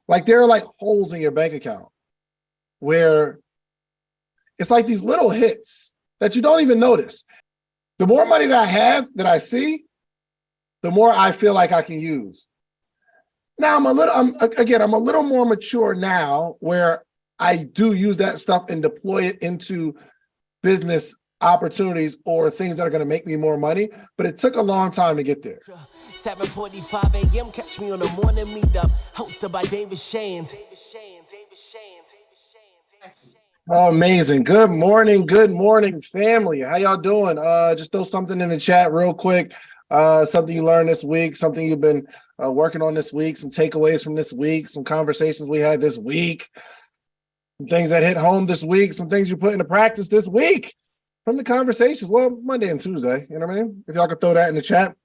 Like there are like holes in your bank account where it's like these little hits that you don't even notice. The more money that I have, that I see, the more I feel like I can use. Now I'm a little more mature now where I do use that stuff and deploy it into business opportunities or things that are going to make me more money, but it took a long time to get there. 7:45 a.m. Catch me on the morning meetup, hosted by David Shands. Oh, amazing. Good morning, family. How y'all doing? Just throw something in the chat real quick. Something you learned this week, something you've been working on this week, some takeaways from this week, some conversations we had this week, some things that hit home this week, some things you put into practice this week from the conversations. Well, Monday and Tuesday, you know what I mean? If y'all could throw that in the chat.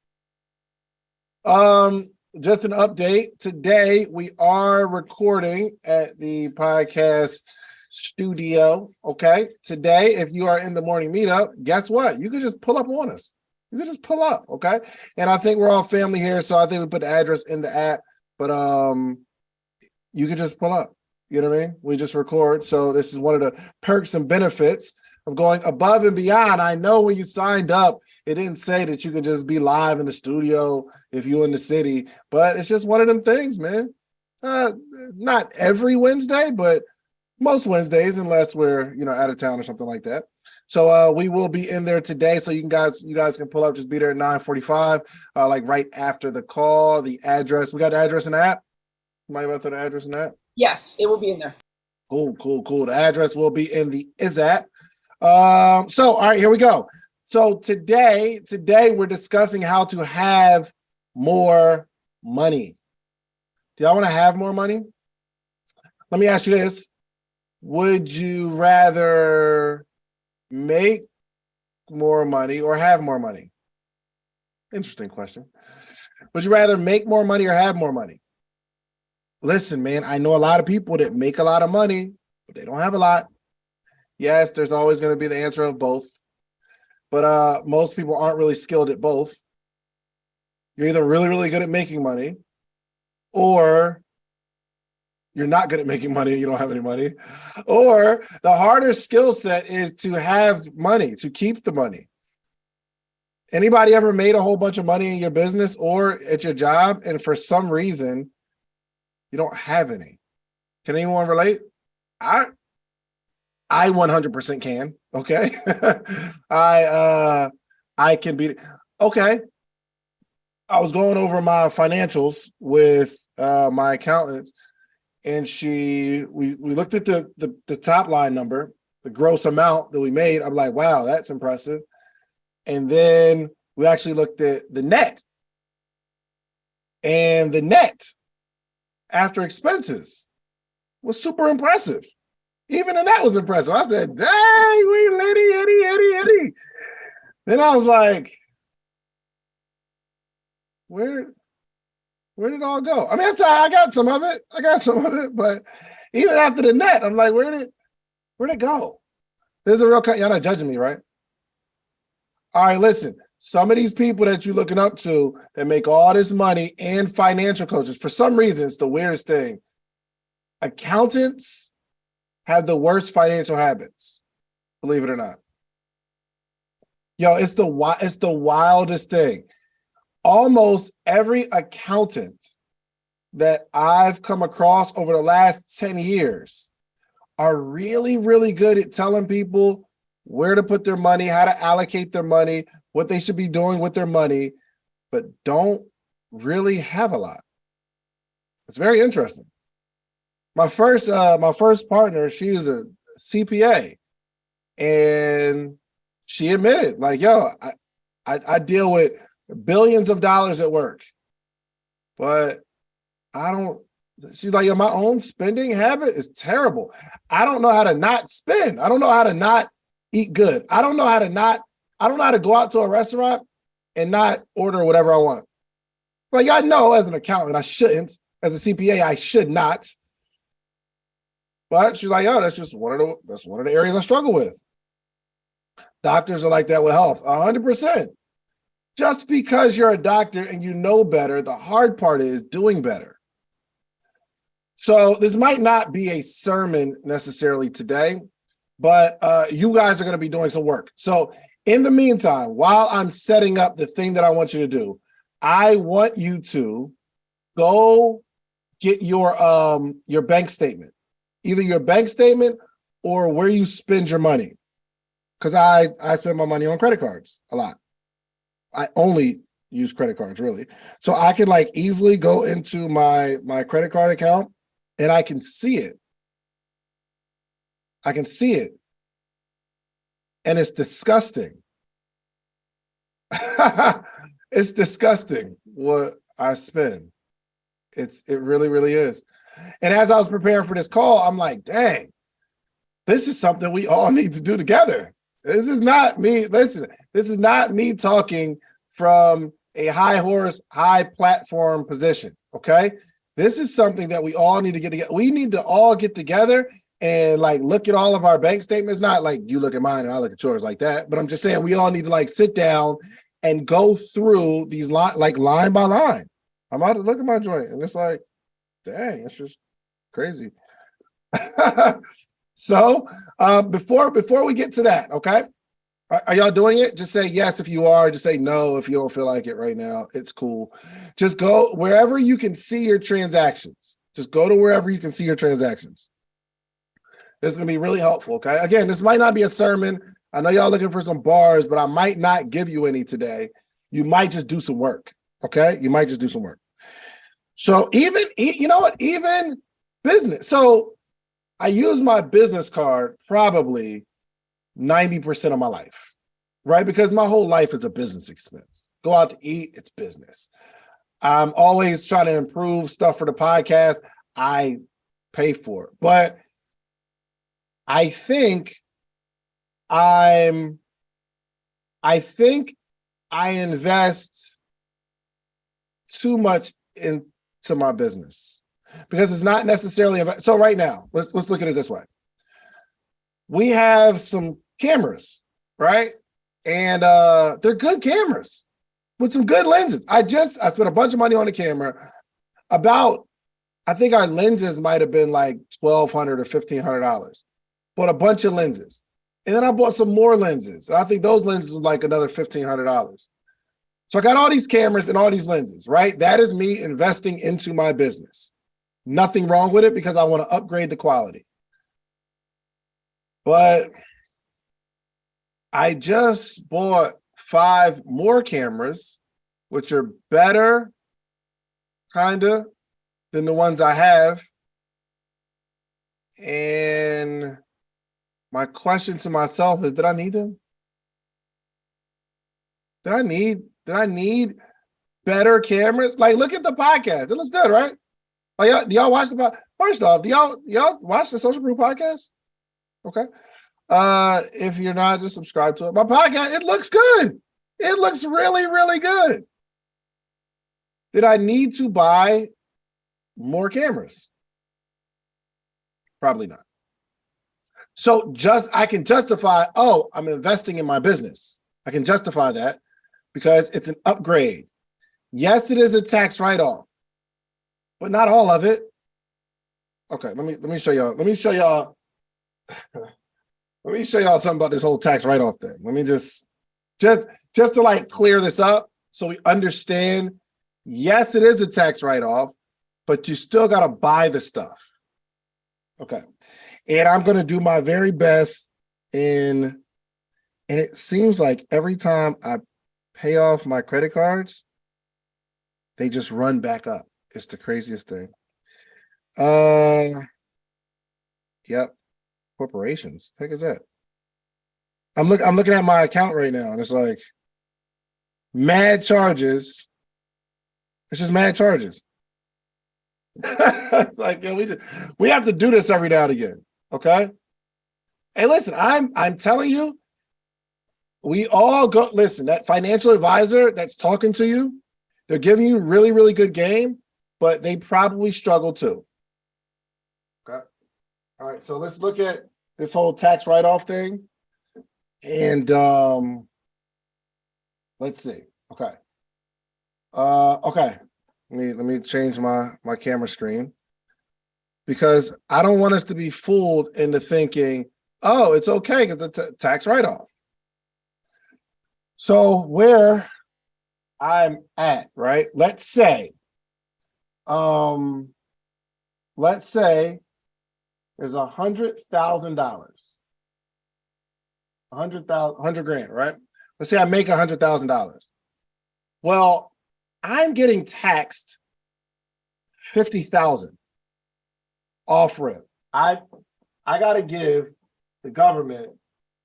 Just an update. Today, we are recording at the podcast studio, okay? Today, if you are in the morning meetup, guess what? You can just pull up on us. You can just pull up, okay? And I think we're all family here, so I think we put the address in the app, but you can just pull up. You know what I mean? We just record. So this is one of the perks and benefits of going above and beyond. I know when you signed up, it didn't say that you could just be live in the studio if you're in the city, but it's just one of them things, man. Not every Wednesday, but most Wednesdays, unless we're, out of town or something like that. So we will be in there today. So you guys can pull up, just be there at 9:45, like right after the call. The address, we got the address in the app. Somebody about to throw the address in the app? Yes, it will be in there. Cool. The address will be in the is app. So all right, here we go. So today we're discussing how to have more money. Do y'all want to have more money? Let me ask you this. Would you rather make more money or have more money? Interesting question. Would you rather make more money or have more money? Listen, man, I know a lot of people that make a lot of money, but they don't have a lot. Yes, there's always going to be the answer of both. But most people aren't really skilled at both. You're either really, really good at making money, or you're not good at making money and you don't have any money. Or the harder skill set is to have money, to keep the money. Anybody ever made a whole bunch of money in your business or at your job, and for some reason, you don't have any? Can anyone relate? I 100% can. Okay. I can beat it. Okay. I was going over my financials with my accountant, and we looked at the top line number, the gross amount that we made. I'm like, wow, that's impressive. And then we actually looked at the net, and the net after expenses was super impressive. Even the net was impressive. I said, dang, we Eddie. Then I was like, where did it all go? I mean, I got some of it, but even after the net, I'm like, where'd it go? There's a real, y'all not judging me, right? All right, listen, some of these people that you're looking up to that make all this money and financial coaches, for some reason, it's the weirdest thing. Accountants have the worst financial habits, believe it or not. Yo, it's the wildest thing. Almost every accountant that I've come across over the last 10 years are really, really good at telling people where to put their money, how to allocate their money, what they should be doing with their money, but don't really have a lot. It's very interesting. My first partner, she was a CPA, and she admitted, like, yo, I deal with billions of dollars at work, but she's like, yo, my own spending habit is terrible. I don't know how to not spend. I don't know how to not eat good. I don't know how to go out to a restaurant and not order whatever I want. Like, I know as an accountant, I shouldn't. As a CPA, I should not. But she's like, oh, that's one of the areas I struggle with. Doctors are like that with health, 100%. Just because you're a doctor and you know better, the hard part is doing better. So this might not be a sermon necessarily today, but you guys are going to be doing some work. So in the meantime, while I'm setting up the thing that I want you to do, I want you to go get your bank statement, either your bank statement or where you spend your money. Because I spend my money on credit cards a lot. I only use credit cards, really. So I can like easily go into my credit card account and I can see it. I can see it. And it's disgusting. It's disgusting what I spend. It really, really is. And as I was preparing for this call, I'm like, dang, this is something we all need to do together. This is not me. Listen, this is not me talking from a high horse, high platform position. Okay. This is something that we all need to get together. We need to all get together and like look at all of our bank statements. Not like you look at mine and I look at yours like that, but I'm just saying we all need to like sit down and go through these line by line. I'm about to look at my joint and it's like, dang, it's just crazy. So before we get to that, okay, are y'all doing it? Just say yes if you are. Just say no if you don't feel like it right now. It's cool. Just go wherever you can see your transactions. Just go to wherever you can see your transactions. This is going to be really helpful, okay? Again, this might not be a sermon. I know y'all looking for some bars, but I might not give you any today. You might just do some work, okay? You might just do some work. So even, you know what? Even business. So I use my business card probably 90% of my life, right? Because my whole life is a business expense. Go out to eat, it's business. I'm always trying to improve stuff for the podcast. I pay for it. But I think I invest too much into my business because it's not necessarily so right now, let's look at it this way. We have some cameras, right? And they're good cameras with some good lenses. I spent a bunch of money on the camera. I think our lenses might have been like $1,200 or $1,500. Bought a bunch of lenses. And then I bought some more lenses. And I think those lenses were like another $1,500. So I got all these cameras and all these lenses, right? That is me investing into my business. Nothing wrong with it because I want to upgrade the quality. But I just bought 5 more cameras, which are better, kind of, than the ones I have. And my question to myself is, did I need them? Did I need better cameras? Like, look at the podcast. It looks good, right? Like, do y'all watch the podcast? First off, do y'all watch the Social Proof podcast? Okay. If you're not, just subscribe to it. My podcast, it looks good. It looks really, really good. Did I need to buy more cameras? Probably not. So I can justify, I'm investing in my business. I can justify that because it's an upgrade. Yes, it is a tax write-off, but not all of it. Okay, let me show y'all. Let me show y'all something about this whole tax write-off thing. Let me just to like clear this up so we understand. Yes, it is a tax write-off, but you still got to buy the stuff. Okay. And I'm going to do my very best and it seems like every time I pay off my credit cards, they just run back up. It's the craziest thing. Yep. Corporations. Heck is that? I'm looking at my account right now and it's like mad charges. It's just mad charges. It's like, yeah, we have to do this every now and again. Okay. Hey, listen, I'm telling you, we all go, listen, that financial advisor that's talking to you, they're giving you really, really good game, but they probably struggle too. Okay. All right. So let's look at this whole tax write-off thing. And let's see. Okay. Okay. Let me change my camera screen. because I don't want us to be fooled into thinking, oh, it's okay because it's a tax write-off. So where I'm at, right? Let's say there's $100,000, 100 grand, right? Let's say I make $100,000. Well, I'm getting taxed 50,000 off rip. I got to give the government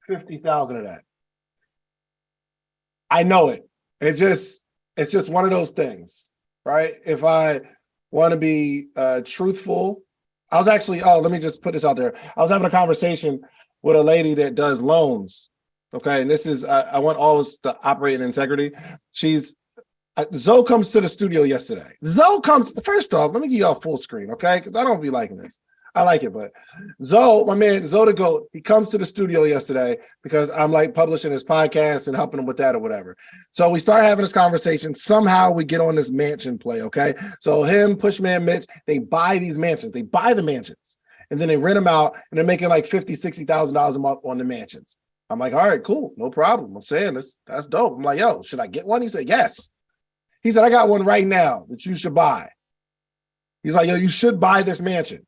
50,000 of that. I know it. It's just one of those things, right? If I want to be truthful, I was actually, let me just put this out there. I was having a conversation with a lady that does loans. Okay. And this is, I want all this to operate in integrity. Zoe comes to the studio yesterday. First off, let me give y'all full screen, okay? Because I don't be liking this. I like it, but Zoe, my man, Zoe the GOAT, he comes to the studio yesterday because I'm like publishing his podcast and helping him with that or whatever. So we start having this conversation. Somehow we get on this mansion play, okay? So him, Pushman, Mitch, they buy these mansions. They buy the mansions and then they rent them out and they're making like $50,000, $60,000 a month on the mansions. I'm like, all right, cool, no problem. I'm saying that's dope. I'm like, yo, should I get one? He said, yes. He said, I got one right now that you should buy. He's like, yo, you should buy this mansion.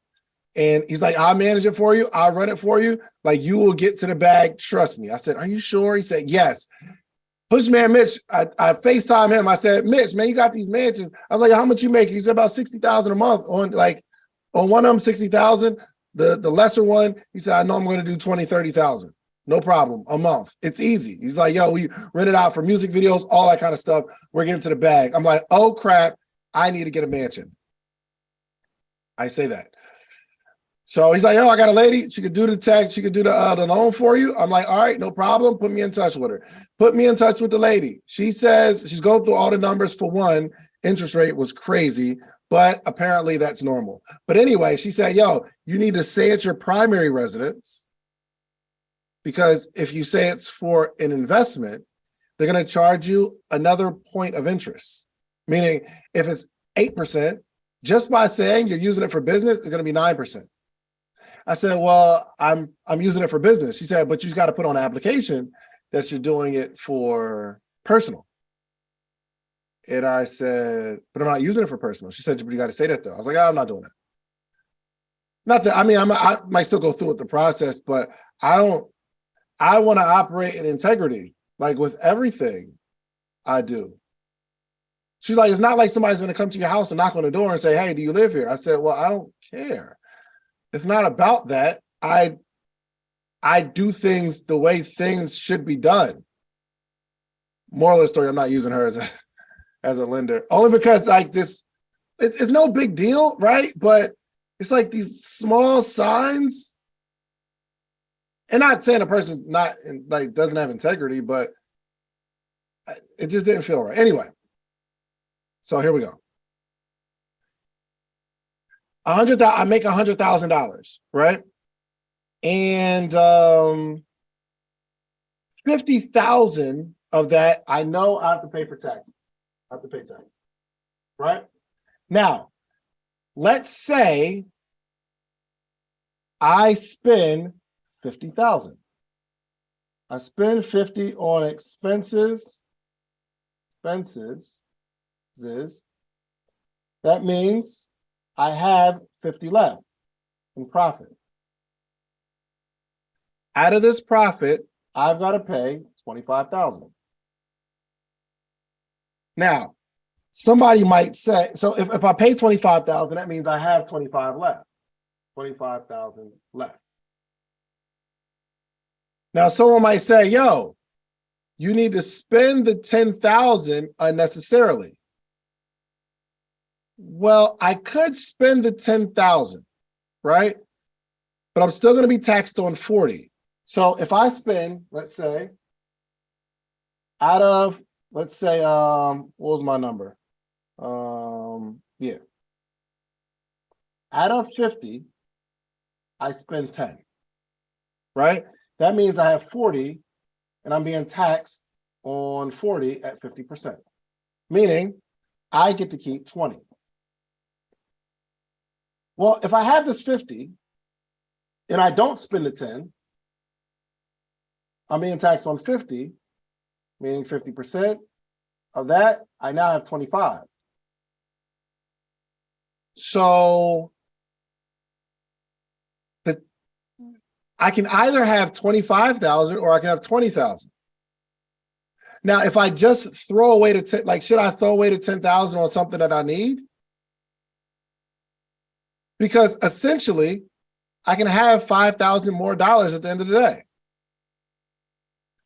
And he's like, I'll manage it for you. I'll run it for you. Like, you will get to the bag. Trust me. I said, are you sure? He said, yes. Pushman Mitch, I FaceTime him. I said, Mitch, man, you got these mansions. I was like, how much you make? He said about 60,000 a month on one of them, 60,000. The lesser one, he said, I know I'm going to do 20, 30,000. No problem. A month. It's easy. He's like, yo, we rent it out for music videos, all that kind of stuff. We're getting to the bag. I'm like, oh crap. I need to get a mansion. I say that. So he's like, oh, I got a lady. She could do the tax. She could do the loan for you. I'm like, all right, no problem. Put me in touch with her. Put me in touch with the lady. She says she's going through all the numbers. For one, interest rate was crazy, but apparently that's normal. But anyway, she said, yo, you need to say it's your primary residence, because if you say it's for an investment, they're going to charge you another point of interest. Meaning if it's 8%, just by saying you're using it for business, it's going to be 9%. I said, well, I'm using it for business. She said, but you got to put on an application that you're doing it for personal. And I said, but I'm not using it for personal. She said, but you got to say that though. I was like, oh, I'm not doing that. Not that, I mean, I might still go through with the process, but I want to operate in integrity, like with everything I do. She's like, it's not like somebody's going to come to your house and knock on the door and say, hey, do you live here? I said, well, I don't care. It's not about that. I do things the way things should be done. Moral of the story, I'm not using her as a lender, only because like this, it's no big deal, right? But it's like these small signs, and not saying a person's not like doesn't have integrity, but it just didn't feel right. Anyway, so here we go. I make $100,000, right? And 50,000 of that, I know I have to pay for tax. I have to pay tax, right? Now, let's say I spend 50,000. I spend 50 on expenses. That means I have 50 left in profit. Out of this profit, I've got to pay 25,000. Now, somebody might say, so if I pay 25,000, that means I have 25 left. 25,000 left. Now, someone might say, yo, you need to spend the 10,000 unnecessarily. Well, I could spend the 10,000, right? But I'm still going to be taxed on 40. So if I spend, let's say, out of, what was my number? Yeah. Out of 50, I spend 10, right? That means I have 40 and I'm being taxed on 40 at 50%, meaning I get to keep 20. Well, if I have this 50 and I don't spend the 10, I'm being taxed on 50, meaning 50% of that, I now have 25. So I can either have 25,000 or I can have 20,000. Now, if I just throw away the 10, like, should I throw away the 10,000 on something that I need? Because essentially, I can have $5,000 more at the end of the day.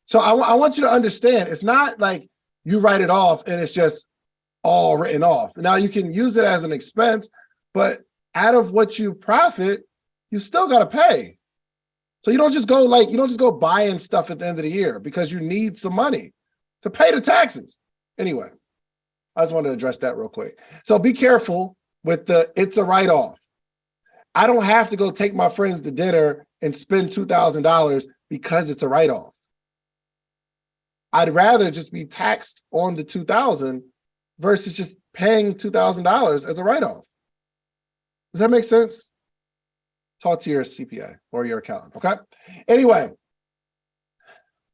So I want you to understand, it's not like you write it off and it's just all written off. Now, you can use it as an expense, but out of what you profit, you still got to pay. So you don't just go buying stuff at the end of the year because you need some money to pay the taxes. Anyway, I just wanted to address that real quick. So be careful with it's a write-off. I don't have to go take my friends to dinner and spend $2,000 because it's a write-off. I'd rather just be taxed on the $2,000 versus just paying $2,000 as a write-off. Does that make sense? Talk to your CPA or your accountant, okay? Anyway,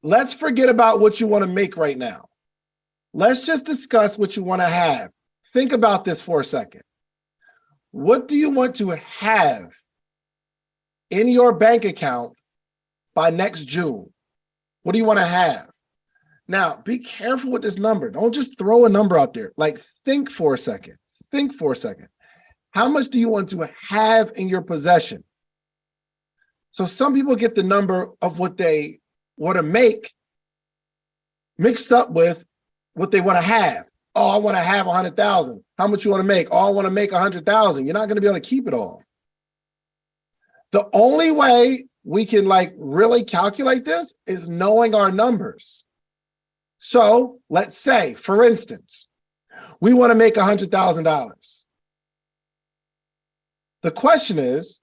let's forget about what you want to make right now. Let's just discuss what you want to have. Think about this for a second. What do you want to have in your bank account by next June? What do you want to have? Now, be careful with this number. Don't just throw a number out there. Like, think for a second. Think for a second. How much do you want to have in your possession? So some people get the number of what they want to make mixed up with what they want to have. Oh, I want to have 100,000. How much you want to make? Oh, I want to make 100,000. You're not going to be able to keep it all. The only way we can really calculate this is knowing our numbers. So let's say, for instance, we want to make $100,000. The question is,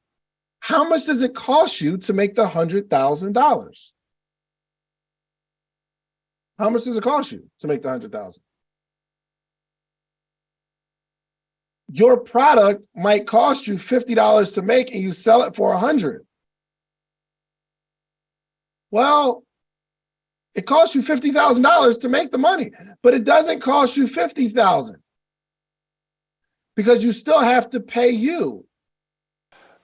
how much does it cost you to make the $100,000? How much does it cost you to make the $100,000? Your product might cost you $50 to make and you sell it for $100. Well, it costs you $50,000 to make the money, but it doesn't cost you $50,000 because you still have to pay you.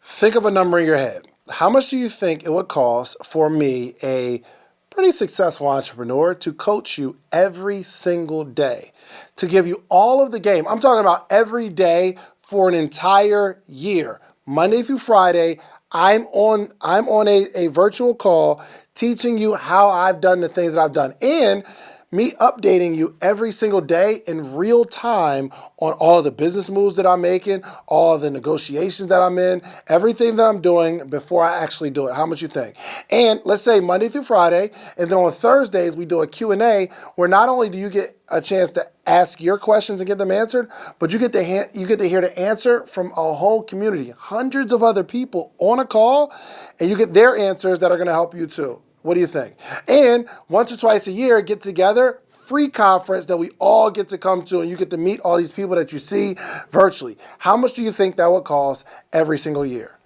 Think of a number in your head. How much do you think it would cost for me, a pretty successful entrepreneur, to coach you every single day, to give you all of the game? I'm talking about every day for an entire year, Monday through Friday. I'm on a virtual call teaching you how I've done the things that I've done, and me updating you every single day in real time on all the business moves that I'm making, all the negotiations that I'm in, everything that I'm doing before I actually do it. How much you think? And let's say Monday through Friday, and then on Thursdays we do a Q&A where not only do you get a chance to ask your questions and get them answered, but you get to hear the answer from a whole community, hundreds of other people on a call, and you get their answers that are going to help you too. What do you think? And once or twice a year, get together, free conference that we all get to come to, and you get to meet all these people that you see virtually. How much do you think that would cost every single year?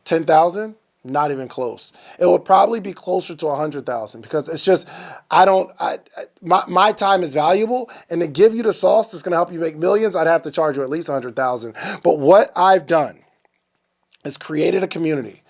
10,000? Not even close. It would probably be closer to 100,000 because it's just, my time is valuable, and to give you the sauce that's going to help you make millions, I'd have to charge you at least 100,000. But what I've done is created a community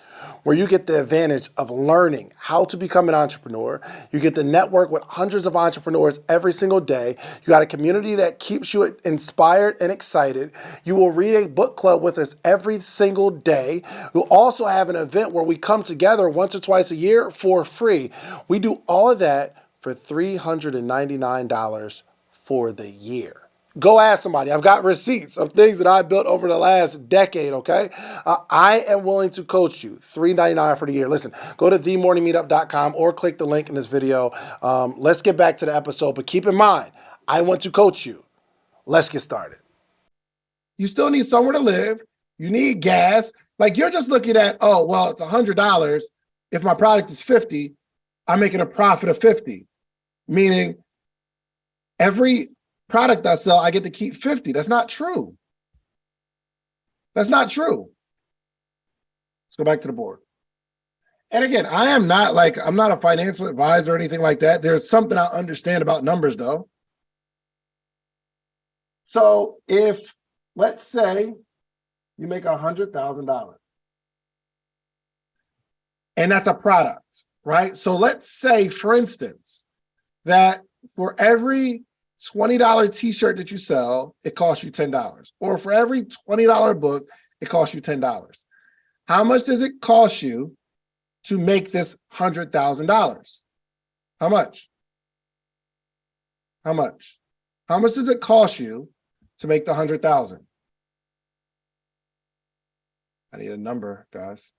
where you get the advantage of learning how to become an entrepreneur. You get to network with hundreds of entrepreneurs every single day. You got a community that keeps you inspired and excited. You will read a book club with us every single day. We'll also have an event where we come together once or twice a year for free. We do all of that for $399 for the year. Go ask somebody. I've got receipts of things that I built over the last decade, okay? I am willing to coach you. $399 for the year. Listen, go to themorningmeetup.com or click the link in this video. Let's get back to the episode, but keep in mind, I want to coach you. Let's get started. You still need somewhere to live. You need gas. Like, you're just looking at, oh, well, it's $100. If my product is $50, I'm making a profit of $50, meaning every product I sell, I get to keep $50. That's not true. That's not true. go back to the board. And again, I'm not a financial advisor or anything like that. There's something I understand about numbers though. So if, let's say, you make $100,000 and that's a product, right? So let's say, for instance, that for every $20 t-shirt that you sell, it costs you $10. Or for every $20 book, it costs you $10. How much does it cost you to make this $100,000? How much? How much? How much does it cost you to make the 100,000? I need a number, guys.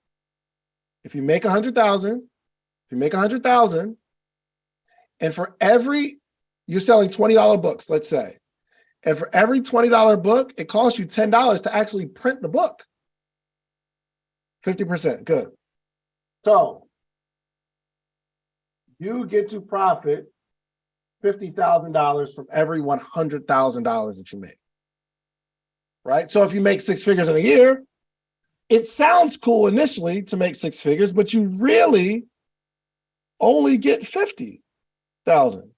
If you make 100,000, and for every, you're selling $20 books, let's say, and for every $20 book, it costs you $10 to actually print the book. 50%, good. So you get to profit $50,000 from every $100,000 that you make, right? So if you make six figures in a year, it sounds cool initially to make six figures, but you really only get 50,000.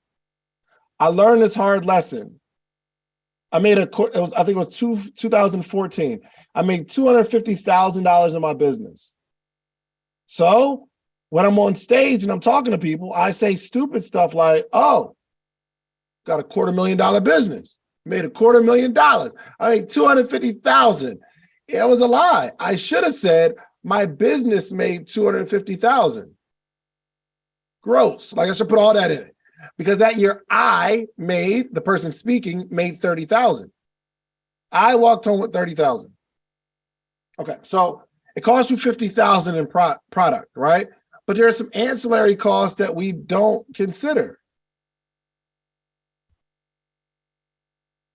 I learned this hard lesson. I think it was 2014. I made $250,000 in my business. So when I'm on stage and I'm talking to people, I say stupid stuff like, oh, got a $250,000 business, made $250,000. I made $250,000. It was a lie. I should have said my business made $250,000 gross. Like I should put all that in it, because that year the person speaking made $30,000. I walked home with $30,000. Okay, so it costs you $50,000 in product, right? But there are some ancillary costs that we don't consider.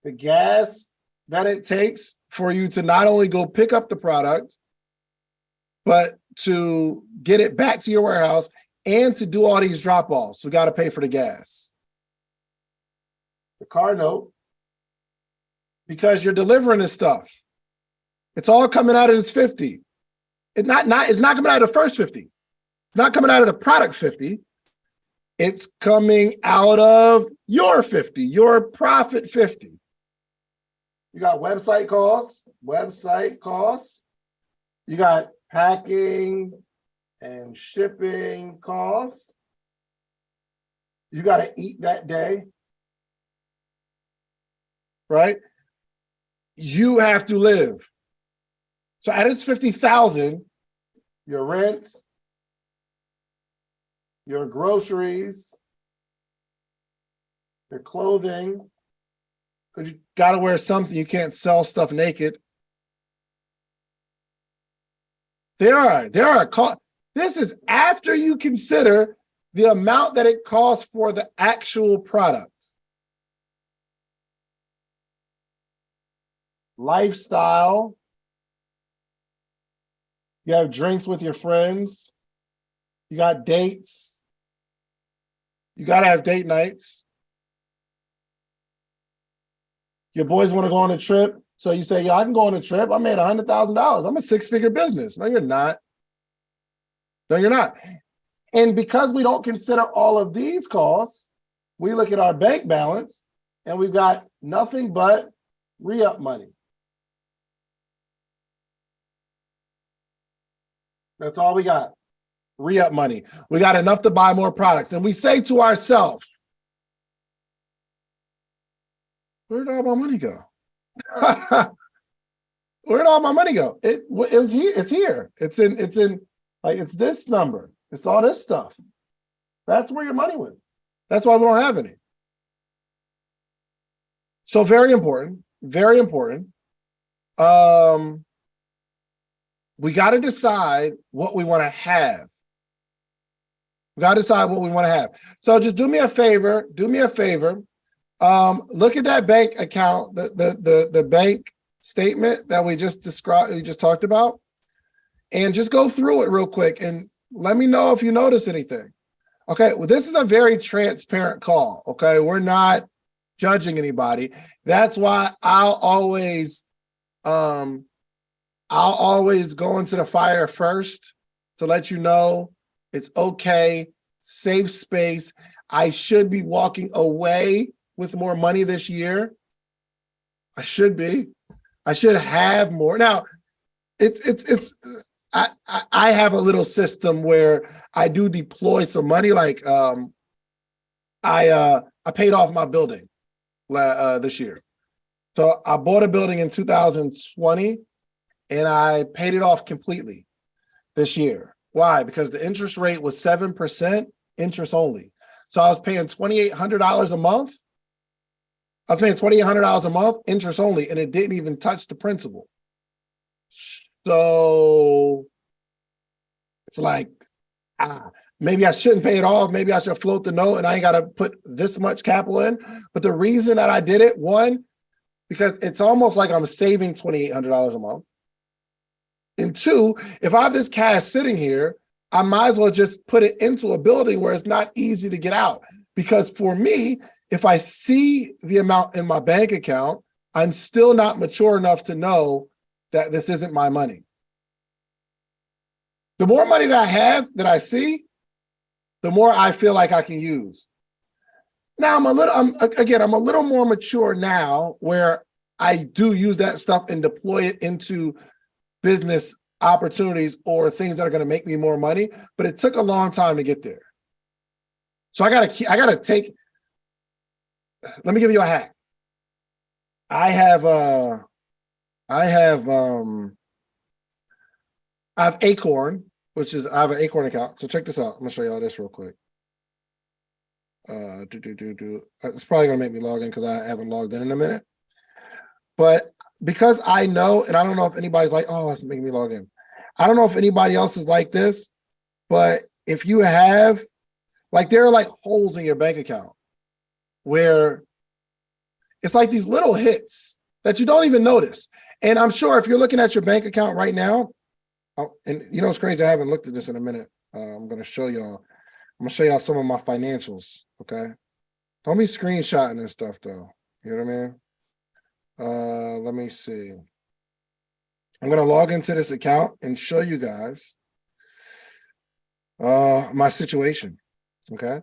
The gas that it takes for you to not only go pick up the product, but to get it back to your warehouse and to do all these drop-offs. We got to pay for the gas. The car note, because you're delivering this stuff. It's all coming out of this 50. It's not coming out of the first 50. It's not coming out of the product 50. It's coming out of your 50, your profit 50. You got website costs. You got packing and shipping costs. You got to eat that day, right? You have to live. So at its 50,000, your rent, your groceries, your clothing, because you got to wear something. You can't sell stuff naked. There are costs. This is after you consider the amount that it costs for the actual product. Lifestyle. You have drinks with your friends. You got dates. You got to have date nights. Your boys want to go on a trip. So you say, yeah, I can go on a trip. I made $100,000. I'm a six-figure business. No, you're not. No, you're not. And because we don't consider all of these costs, we look at our bank balance and we've got nothing but re-up money. That's all we got. Re-up money. We got enough to buy more products. And we say to ourselves, where'd all my money go? Where'd all my money go? It was here. It's here. It's in like, it's this number. It's all this stuff. That's where your money went. That's why we don't have any. So very important, very important. We got to decide what we want to have. We got to decide what we want to have. So just do me a favor. Look at that bank account, the bank statement that we just described, we just talked about, and just go through it real quick and let me know if you notice anything. Okay, well, this is a very transparent call. Okay, we're not judging anybody. That's why I'll always I'll always go into the fire first to let you know it's okay, safe space. I should be walking away with more money this year. I should be. I should have more. Now, I have a little system where I do deploy some money. Like I paid off my building this year. So I bought a building in 2020 and I paid it off completely this year. Why? Because the interest rate was 7% interest only. So I was paying $2,800 a month. I was paying $2,800 a month interest only, and it didn't even touch the principal. So it's like, maybe I shouldn't pay it off. Maybe I should float the note and I ain't got to put this much capital in. But the reason that I did it, one, because it's almost like I'm saving $2,800 a month. And two, if I have this cash sitting here, I might as well just put it into a building where it's not easy to get out. Because for me, if I see the amount in my bank account, I'm still not mature enough to know that this isn't my money. The more money that I have, that I see, the more I feel like I can use. Now I'm a little more mature now where I do use that stuff and deploy it into business opportunities or things that are going to make me more money, but it took a long time to get there. So I gotta take, let me give you a hack. I have Acorn, which is, I have an Acorn account. So check this out. I'm gonna show you all this real quick. It's probably gonna make me log in because I haven't logged in a minute. But because I know, and I don't know if anybody's like, oh, it's making me log in. I don't know if anybody else is like this, but if you have, like, there are like holes in your bank account where it's like these little hits that you don't even notice. And I'm sure if you're looking at your bank account right now, and you know, it's crazy, I haven't looked at this in a minute. I'm going to show y'all. I'm going to show y'all some of my financials, okay? Don't be screenshotting this stuff, though. You know what I mean? Let me see. I'm going to log into this account and show you guys my situation, okay?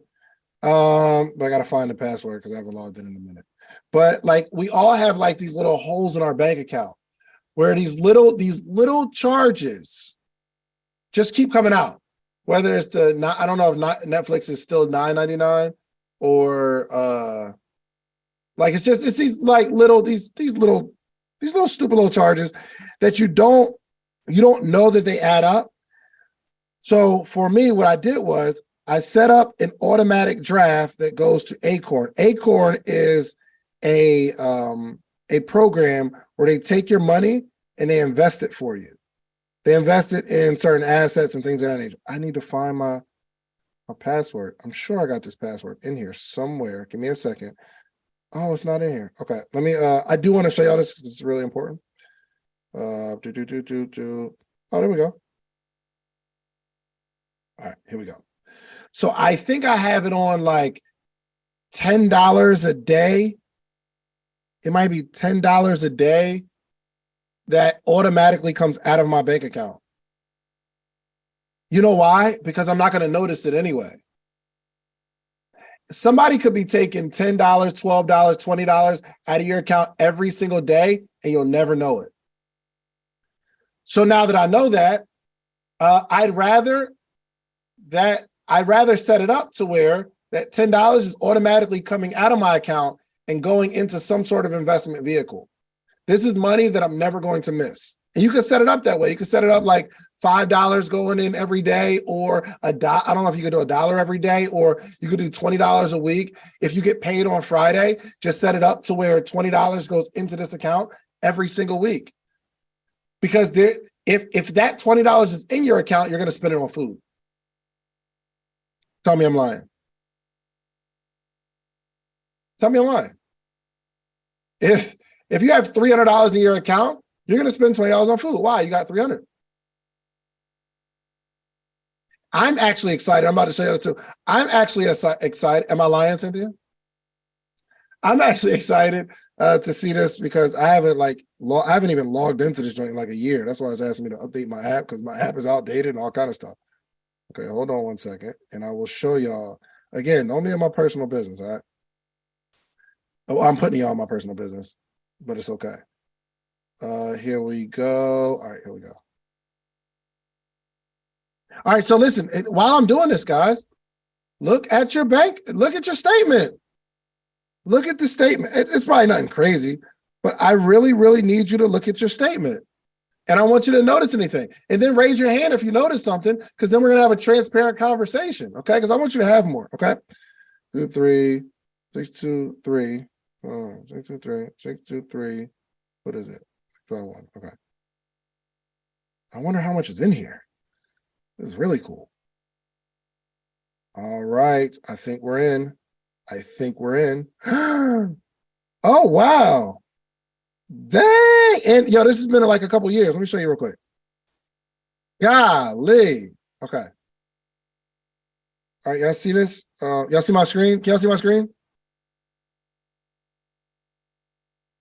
But I got to find the password because I haven't logged in a minute. But like, we all have like these little holes in our bank account where these little charges just keep coming out. Whether it's I don't know if Netflix is still $9.99 or like it's these like these little stupid little charges that you don't know that they add up. So for me, what I did was I set up an automatic draft that goes to Acorn. Acorn is a program where they take your money and they invest it for you. They invest it in certain assets and things of that nature. I need to find my password. I'm sure I got this password in here somewhere. Give me a second. Oh, it's not in here. Okay, let me. I do want to show y'all this because it's really important. Oh, there we go. All right, here we go. So I think I have it on like $10 a day. It might be $10 a day that automatically comes out of my bank account. You know why? Because I'm not going to notice it anyway. Somebody could be taking $10, $12, $20 out of your account every single day, and you'll never know it. So now that I know that, I'd rather set it up to where that $10 is automatically coming out of my account and going into some sort of investment vehicle. This is money that I'm never going to miss. And you can set it up that way. You can set it up like $5 going in every day, or I don't know if you could do $1 every day, or you could do $20 a week. If you get paid on Friday, just set it up to where $20 goes into this account every single week. Because if that $20 is in your account, you're going to spend it on food. Tell me I'm lying. Tell me I'm lying. If you have $300 in your account, you're going to spend $20 on food. Why? You got $300. I'm actually excited. I'm about to show you this too. I'm actually excited. Am I lying, Cynthia? I'm actually excited to see this because I haven't I haven't even logged into this joint in like a year. That's why it's asking me to update my app because my app is outdated and all kind of stuff. Okay, hold on one second, and I will show y'all again. Only in my personal business, all right? Oh, I'm putting y'all in my personal business, but it's okay. Here we go. All right, here we go. All right, so listen, while I'm doing this, guys, look at your bank, look at your statement. Look at the statement. It's probably nothing crazy, but I really, really need you to look at your statement. And I want you to notice anything. And then raise your hand if you notice something, because then we're going to have a transparent conversation, okay? Because I want you to have more, okay? 2, 3, 6, 2, 3. 6, 2, 3, 6, 2, 3. What is it? 5, 1. Okay. I wonder how much is in here. This is really cool. All right. I think we're in. Oh, wow. Dang. And yo, this has been like a couple years. Let me show you real quick. Golly. Okay. All right, y'all see this? Y'all see my screen? Can y'all see my screen?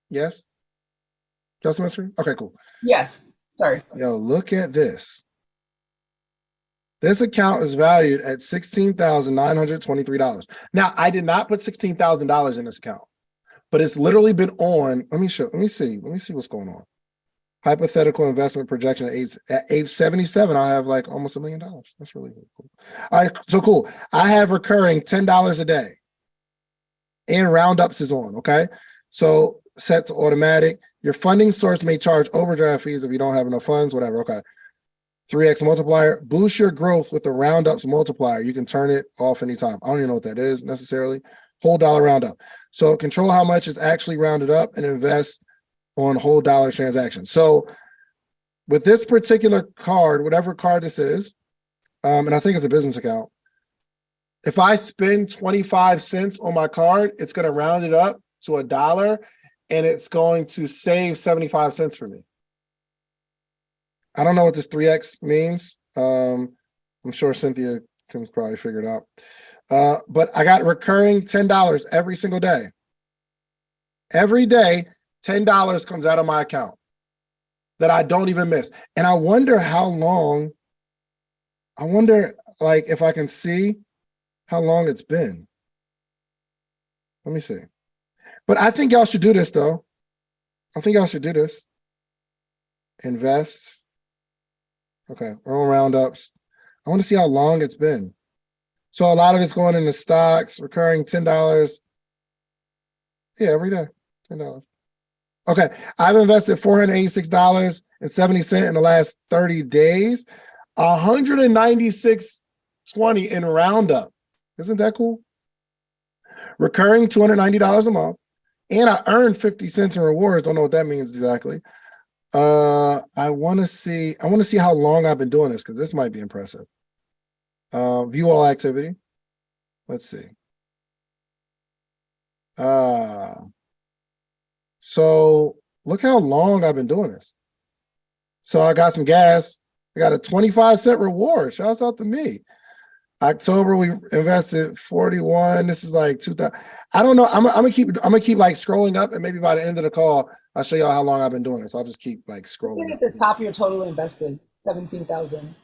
Yes? Y'all see my screen? Okay, cool. Yes. Sorry. Yo, look at this. This account is valued at $16,923. Now, I did not put $16,000 in this account, but it's literally been on. Let me see what's going on. Hypothetical investment projection at age 77, I have like almost $1 million. That's really cool. All right, so cool. I have recurring $10 a day, and roundups is on. Okay, so set to automatic. Your funding source may charge overdraft fees if you don't have enough funds. Whatever. Okay. 3x multiplier, boost your growth with the roundups multiplier. You can turn it off anytime. I don't even know what that is necessarily. Whole dollar roundup. So control how much is actually rounded up and invest on whole dollar transactions. So with this particular card, whatever card this is, and I think it's a business account, if I spend 25 cents on my card, it's going to round it up to $1 and it's going to save 75 cents for me. I don't know what this 3x means. I'm sure Cynthia can probably figure it out. But I got recurring $10 every single day. Every day, $10 comes out of my account that I don't even miss. And I wonder how long, like if I can see how long it's been. Let me see. But I think y'all should do this though. I think y'all should do this. Invest. Okay, we're on roundups. I want to see how long it's been. So a lot of it's going into stocks, recurring $10. Yeah, every day, $10. Okay, I've invested $486.70 in the last 30 days, $196.20 in roundup. Isn't that cool? Recurring $290 a month, and I earned 50 cents in rewards. Don't know what that means exactly. I want to see how long I've been doing this because this might be impressive. View all activity. Let's see. So look how long I've been doing this. So I got some gas. I got a 25-cent reward. Shouts out to me. October we invested 41. This is like 2000. I don't know. I'm gonna keep like scrolling up, and maybe by the end of the call, I'll show y'all how long I've been doing this. I'll just keep like scrolling. At the top, you're totally invested, 17,000.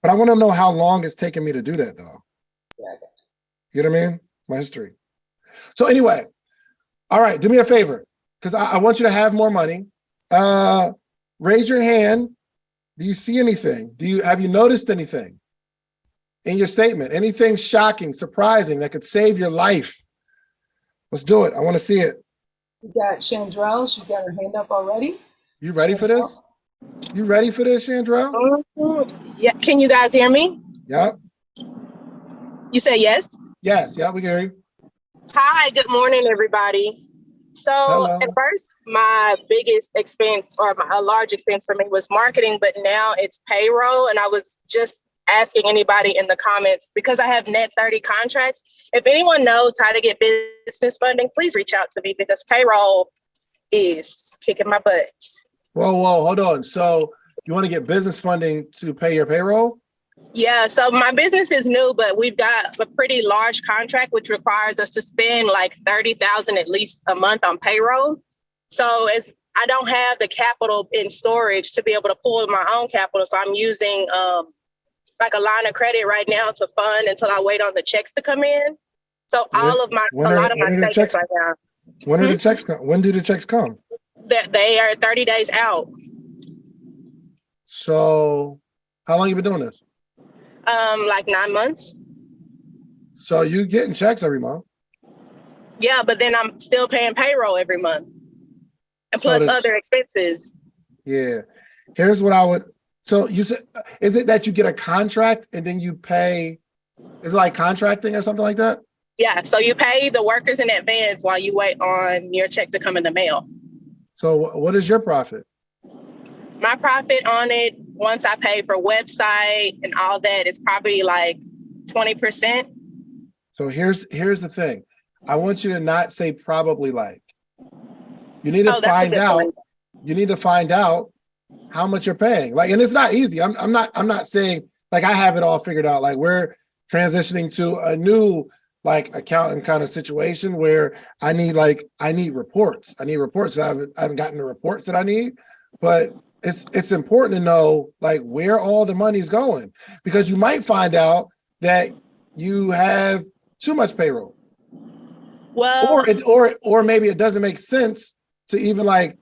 But I want to know how long it's taken me to do that, though. Yeah. You know what I mean? My history. So anyway, all right. Do me a favor, because I want you to have more money. Raise your hand. Do you see anything? Have you noticed anything in your statement? Anything shocking, surprising that could save your life? Let's do it. I want to see it. We got Chandrell. She's got her hand up already. You ready for this? You ready for this, Chandrell? Yeah. Can you guys hear me? Yep. You say yes? Yes. Yeah, we can hear you. Hi. Good morning, everybody. So Hello. At first, my biggest expense or a large expense for me was marketing, but now it's payroll. And I was just asking anybody in the comments, because I have net 30 contracts. If anyone knows how to get business funding, please reach out to me because payroll is kicking my butt. Whoa, hold on. So you want to get business funding to pay your payroll? Yeah, so my business is new, but we've got a pretty large contract, which requires us to spend like 30,000 at least a month on payroll. So I don't have the capital in storage to be able to pull my own capital. So I'm using like a line of credit right now to fund until I wait on the checks to come in. So a lot of my statements right now. When are the checks come? When do the checks come? That they are 30 days out. So how long you been doing this? Like 9 months. So you getting checks every month? Yeah, but then I'm still paying payroll every month. And plus other expenses. Yeah. Here's what I would, so you said, is it that you get a contract and then you pay, is it like contracting or something like that? Yeah, so you pay the workers in advance while you wait on your check to come in the mail. So what is your profit? My profit on it, once I pay for website and all that, is probably like 20%. So here's the thing. I want you to not say probably like. You need to find out. You need to find out how much you're paying. Like, and it's not easy. I'm not saying like I have it all figured out. Like we're transitioning to a new like accounting kind of situation where I need reports. I need reports. I haven't gotten the reports that I need, but it's important to know like where all the money's going, because you might find out that you have too much payroll. Well, or maybe it doesn't make sense to even like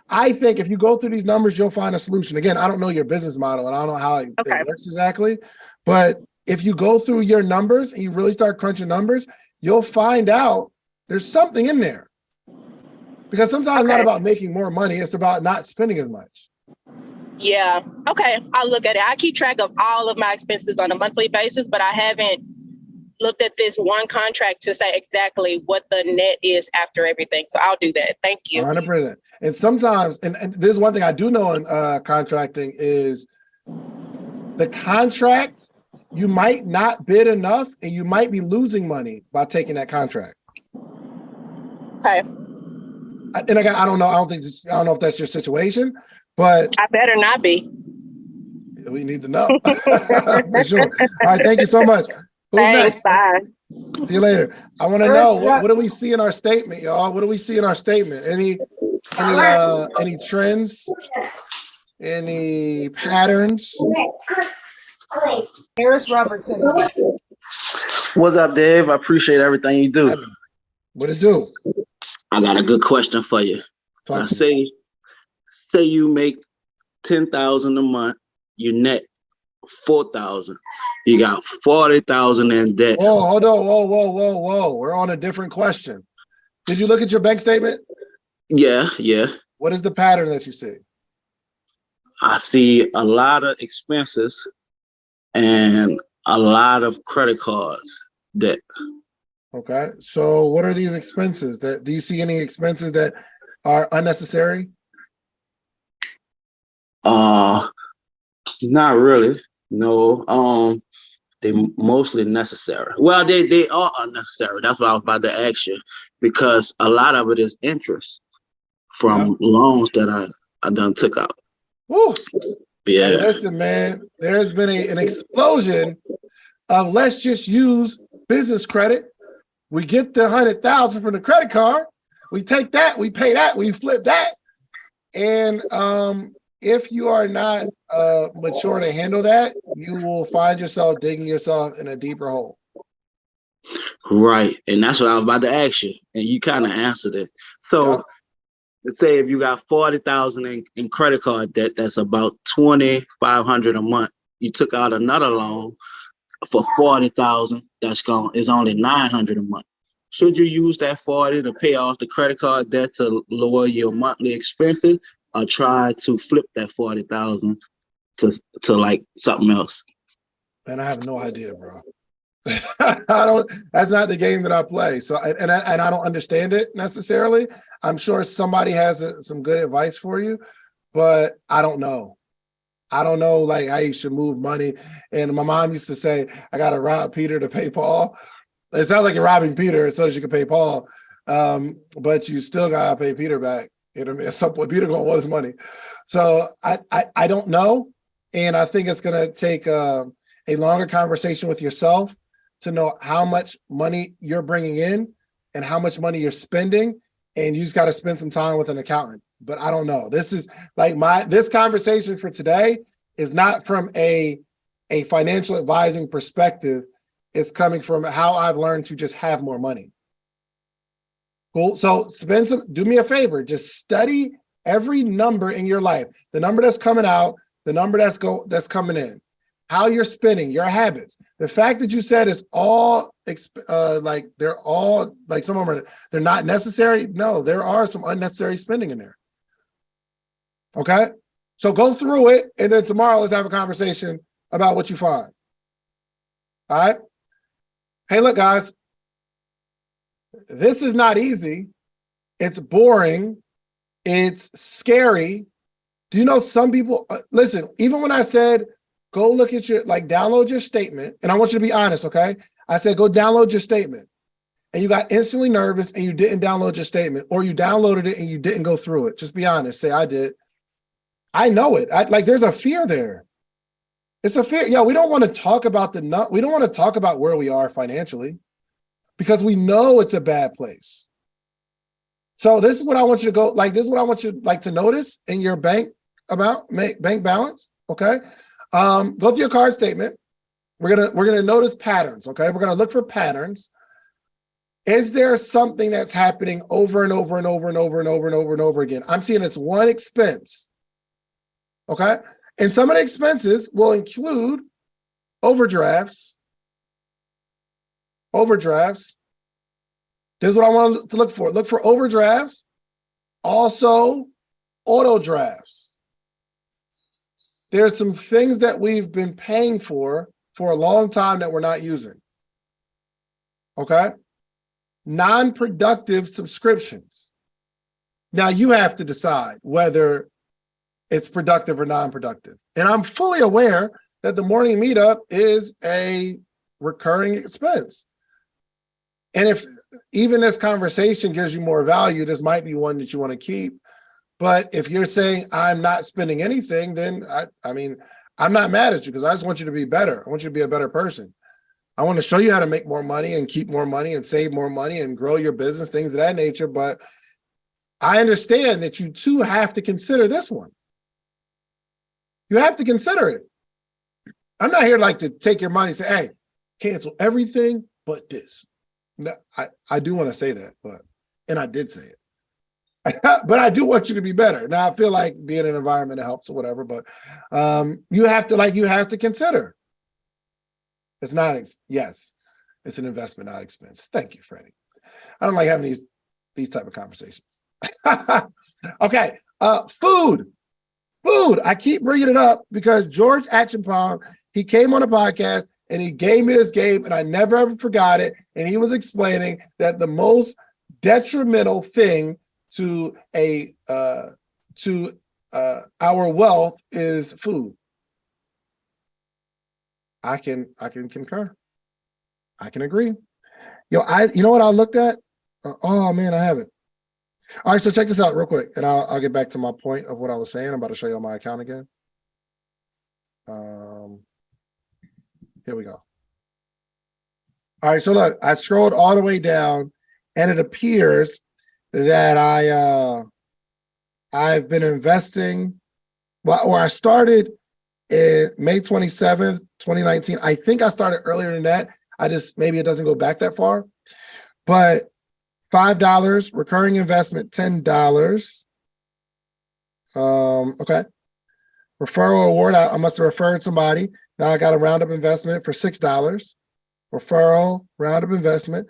I think if you go through these numbers, you'll find a solution. Again, I don't know your business model and I don't know how it works exactly, but if you go through your numbers and you really start crunching numbers, you'll find out there's something in there. Because sometimes it's not about making more money, it's about not spending as much. Yeah. Okay. I'll look at it. I keep track of all of my expenses on a monthly basis, but I haven't looked at this one contract to say exactly what the net is after everything. So I'll do that. Thank you. 100%. And sometimes, and there's one thing I do know in contracting is the contract, you might not bid enough and you might be losing money by taking that contract. Okay. And again, I don't know. I don't know if that's your situation, but I better not be. We need to know. For sure. All right. Thank you so much. Who's Thanks, next? bye. See you later. I want to know what do we see in our statement, y'all? What do we see in our statement? Any trends? Any patterns? Harris Robertson is next. What's up, Dave? I appreciate everything you do. What it do? I got a good question for you. Say you make 10,000 a month, you net 4,000. You got 40,000 in debt. Whoa, hold on. Whoa. We're on a different question. Did you look at your bank statement? Yeah. What is the pattern that you see? I see a lot of expenses and a lot of credit cards debt. Okay. So what are these expenses? Do you see any expenses that are unnecessary? Not really. No. They mostly necessary. Well, they are unnecessary. That's what I was about to ask you, because a lot of it is interest from loans that I done took out. Woo. Yeah. Hey, listen, man, there's been an explosion of let's just use business credit. We get the 100,000 from the credit card. We take that, we pay that, we flip that. And if you are not mature to handle that, you will find yourself digging yourself in a deeper hole. Right. And that's what I was about to ask you. And you kind of answered it. So let's say if you got 40,000 in credit card debt, that's about 2,500 a month. You took out another loan for 40,000, is only 900 a month. Should you use that 40 to pay off the credit card debt to lower your monthly expenses, or try to flip that 40,000 to like something else? And I have no idea, bro. That's not the game that I play. So, and I don't understand it necessarily. I'm sure somebody has some good advice for you, but I don't know. I don't know like how you should move money. And my mom used to say, I got to rob Peter to pay Paul. It sounds like you're robbing Peter so that you can pay Paul. But you still got to pay Peter back. You know what I mean? At some point, Peter going to want his money. So I don't know. And I think it's going to take a longer conversation with yourself to know how much money you're bringing in and how much money you're spending. And you just got to spend some time with an accountant. But I don't know. This is like this conversation for today is not from a financial advising perspective. It's coming from how I've learned to just have more money. Cool. So do me a favor, just study every number in your life, the number that's coming out, the number that's coming in, how you're spending, your habits. The fact that you said it's all like they're all like some of them they're not necessary. No, there are some unnecessary spending in there. Okay. So go through it, and then tomorrow let's have a conversation about what you find. All right. Hey, look, guys. This is not easy. It's boring. It's scary. Do you know some people, listen, even when I said, go look at download your statement, and I want you to be honest, okay? I said, go download your statement. And you got instantly nervous and you didn't download your statement, or you downloaded it and you didn't go through it. Just be honest. Say, I did. I know it. There's a fear there. It's a fear. Yeah, we don't want to talk about we don't want to talk about where we are financially because we know it's a bad place. So this is what I want you to go, this is what I want you to notice in your bank balance, okay? Go through your card statement. We're gonna notice patterns, okay? We're gonna look for patterns. Is there something that's happening over and over and over and over and over and over and over again? I'm seeing this one expense, okay? And some of the expenses will include overdrafts. This is what I want to look for. Look for overdrafts, also auto drafts. There's some things that we've been paying for a long time that we're not using. Okay? Non-productive subscriptions. Now you have to decide whether it's productive or non-productive. And I'm fully aware that the morning meetup is a recurring expense. And if even this conversation gives you more value, this might be one that you want to keep. But if you're saying I'm not spending anything, then I mean, I'm not mad at you because I just want you to be better. I want you to be a better person. I want to show you how to make more money and keep more money and save more money and grow your business, things of that nature. But I understand that you too have to consider this one. You have to consider it. I'm not here to take your money and say, hey, cancel everything but this. No, I do want to say that, and I did say it. But I do want you to be better. Now I feel like being in an environment that helps or whatever, but you have to consider. It's not, yes, it's an investment, not expense. Thank you, Freddie. I don't like having these type of conversations. Okay, food. I keep bringing it up because George Achenbaum, he came on a podcast and he gave me this game and I never ever forgot it. And he was explaining that the most detrimental thing to our wealth is food. I can concur. I can agree. You know what I looked at? Oh man, I haven't. All right, so check this out real quick, and I'll get back to my point of what I was saying. I'm about to show you on my account again. Here we go. All right, so look, I scrolled all the way down, and it appears that I've been investing. Or I started in May 27th, 2019. I think I started earlier than that. Maybe it doesn't go back that far, but $5, recurring investment, $10. Okay. Referral award, I must have referred somebody. Now I got a roundup investment for $6. Referral, roundup investment.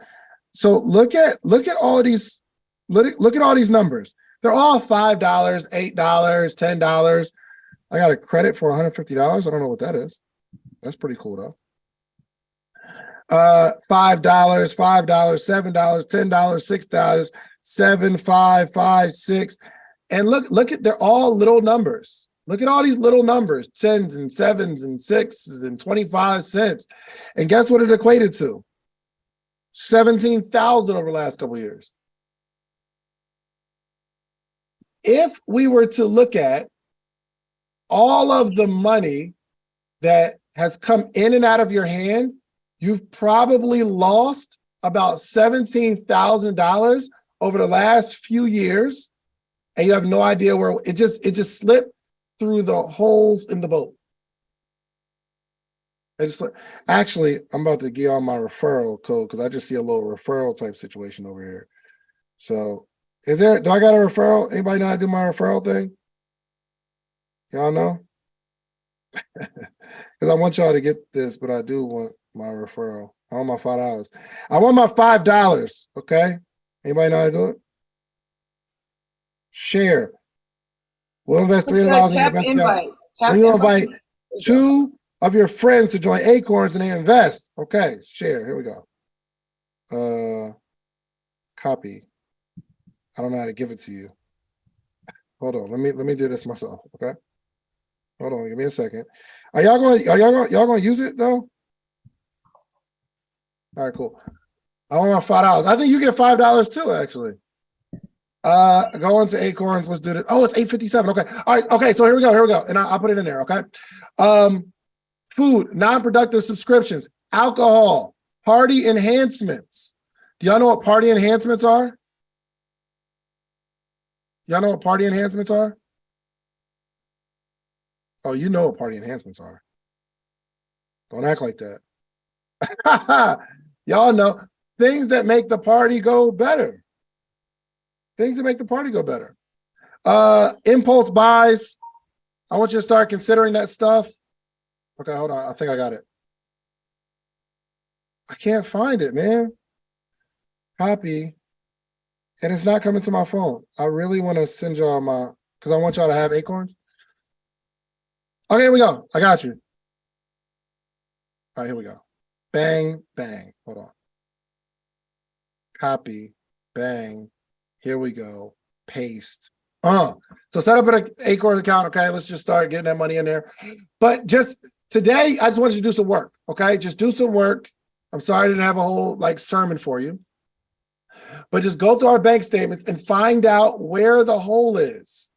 So look at all of these, look at all these numbers. They're all $5, $8, $10. I got a credit for $150. I don't know what that is. That's pretty cool though. $5, $7, $10, $6, 7, 5, 5, 6. And look at, they're all little numbers. Look at all these little numbers, 10s and 7s and 6s and 25 cents. And guess what it equated to? 17,000 over the last couple of years. If we were to look at all of the money that has come in and out of your hand, you've probably lost about $17,000 over the last few years, and you have no idea where it just slipped through the holes in the boat. Actually, I'm about to give on my referral code because I just see a little referral type situation over here. So do I got a referral? Anybody know how to do my referral thing? Y'all know? Because I want y'all to get this, but I do want my referral. I want my $5. I want my $5, okay? Anybody know how to do it? Share. We'll invest $300 in your best account. We'll invite 2 of your friends to join Acorns and they invest. Okay, share. Here we go. Copy. I don't know how to give it to you. Hold on. Let me do this myself. Okay. Hold on. Give me a second. Are y'all going to use it though? All right, cool. I want my $5. I think you get $5 too, actually. Go into Acorns. Let's do this. Oh, it's 8:57. Okay. All right. Okay. So here we go. And I'll put it in there. Okay. Food, non-productive subscriptions, alcohol, party enhancements. Do y'all know what party enhancements are? Y'all know what party enhancements are? Oh, you know what party enhancements are. Don't act like that. Y'all know things that make the party go better. Things that make the party go better. Impulse buys. I want you to start considering that stuff. Okay, hold on. I think I got it. I can't find it, man. Copy. And it's not coming to my phone. I really want to send y'all because I want y'all to have Acorns. Okay, here we go. I got you. All right, here we go. Bang, bang. Hold on. Copy. Bang. Here we go. Paste. So set up an Acorn account. Okay, let's just start getting that money in there. But just today, I just want you to do some work. Okay, just do some work. I'm sorry I didn't have a whole sermon for you. But just go through our bank statements and find out where the hole is.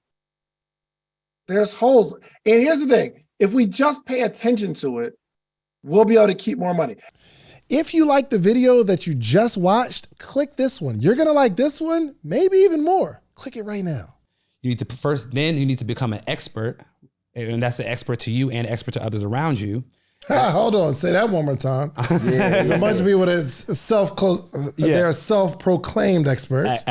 There's holes. And here's the thing. If we just pay attention to it, we'll be able to keep more money. If you like the video that you just watched, click this one. You're going to like this one, maybe even more. Click it right now. You need to then you need to become an expert. And that's an expert to you and expert to others around you. Hold on, say that one more time. There's a bunch of people that's they're a self-proclaimed expert.